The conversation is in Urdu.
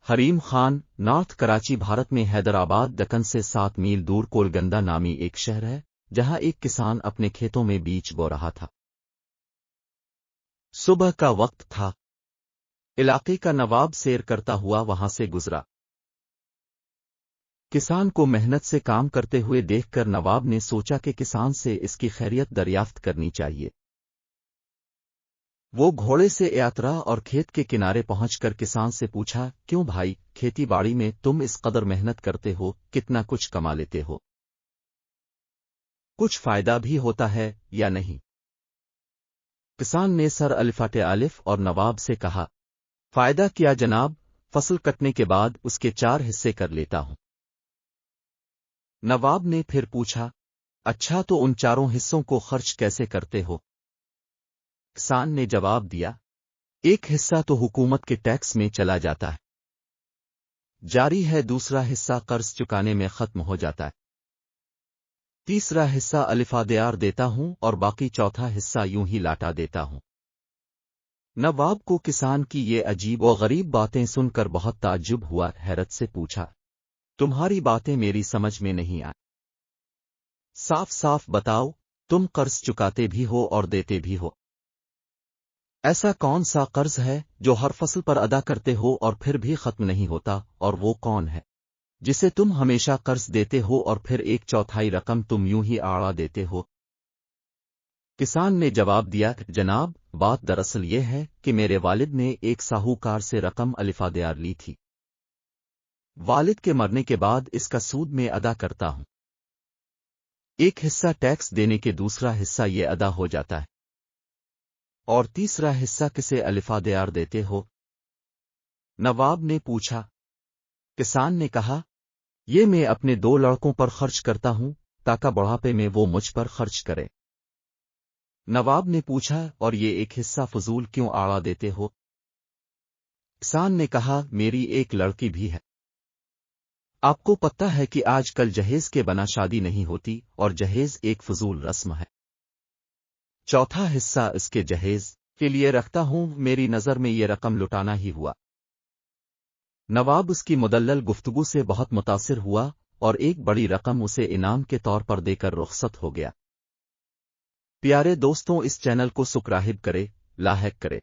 حریم خان نارتھ کراچی بھارت میں حیدرآباد دکن سے 7 میل دور کولگندا نامی ایک شہر ہے جہاں ایک کسان اپنے کھیتوں میں بیج بو رہا تھا۔ صبح کا وقت تھا۔ علاقے کا نواب سیر کرتا ہوا وہاں سے گزرا۔ کسان کو محنت سے کام کرتے ہوئے دیکھ کر نواب نے سوچا کہ کسان سے اس کی خیریت دریافت کرنی چاہیے۔ وہ گھوڑے سے اترا اور کھیت کے کنارے پہنچ کر کسان سے پوچھا، کیوں بھائی، کھیتی باڑی میں تم اس قدر محنت کرتے ہو، کتنا کچھ کما لیتے ہو؟ کچھ فائدہ بھی ہوتا ہے یا نہیں؟ کسان نے سر الفاط الف اور نواب سے کہا، فائدہ کیا جناب، فصل کٹنے کے بعد اس کے 4 حصے کر لیتا ہوں۔ نواب نے پھر پوچھا، اچھا تو ان 4 حصوں کو خرچ کیسے کرتے ہو؟ کسان نے جواب دیا، ایک حصہ تو حکومت کے ٹیکس میں چلا جاتا ہے، جاری ہے، دوسرا حصہ قرض چکانے میں ختم ہو جاتا ہے، تیسرا حصہ الفادیار دیتا ہوں اور باقی چوتھا حصہ یوں ہی لاٹا دیتا ہوں۔ نواب کو کسان کی یہ عجیب و غریب باتیں سن کر بہت تعجب ہوا، حیرت سے پوچھا، تمہاری باتیں میری سمجھ میں نہیں آئیں، صاف صاف بتاؤ، تم قرض چکاتے بھی ہو اور دیتے بھی ہو؟ ایسا کون سا قرض ہے جو ہر فصل پر ادا کرتے ہو اور پھر بھی ختم نہیں ہوتا، اور وہ کون ہے جسے تم ہمیشہ قرض دیتے ہو اور پھر 1/4 رقم تم یوں ہی آڑا دیتے ہو؟ کسان نے جواب دیا، جناب، بات دراصل یہ ہے کہ میرے والد نے ایک ساہوکار سے رقم الفادیار لی تھی، والد کے مرنے کے بعد اس کا سود میں ادا کرتا ہوں، ایک حصہ ٹیکس دینے کے دوسرا حصہ یہ ادا ہو جاتا ہے، اور تیسرا حصہ کسے الفادیار دیتے ہو؟ نواب نے پوچھا۔ کسان نے کہا، یہ میں اپنے 2 لڑکوں پر خرچ کرتا ہوں تاکہ بڑھاپے میں وہ مجھ پر خرچ کرے۔ نواب نے پوچھا، اور یہ ایک حصہ فضول کیوں آڑا دیتے ہو؟ کسان نے کہا، میری ایک لڑکی بھی ہے، آپ کو پتہ ہے کہ آج کل جہیز کے بنا شادی نہیں ہوتی اور جہیز ایک فضول رسم ہے، چوتھا حصہ اس کے جہیز کے لیے رکھتا ہوں، میری نظر میں یہ رقم لٹانا ہی ہوا۔ نواب اس کی مدلل گفتگو سے بہت متاثر ہوا اور ایک بڑی رقم اسے انعام کے طور پر دے کر رخصت ہو گیا۔ پیارے دوستوں، اس چینل کو سبسکرائب کرے، لائک کرے۔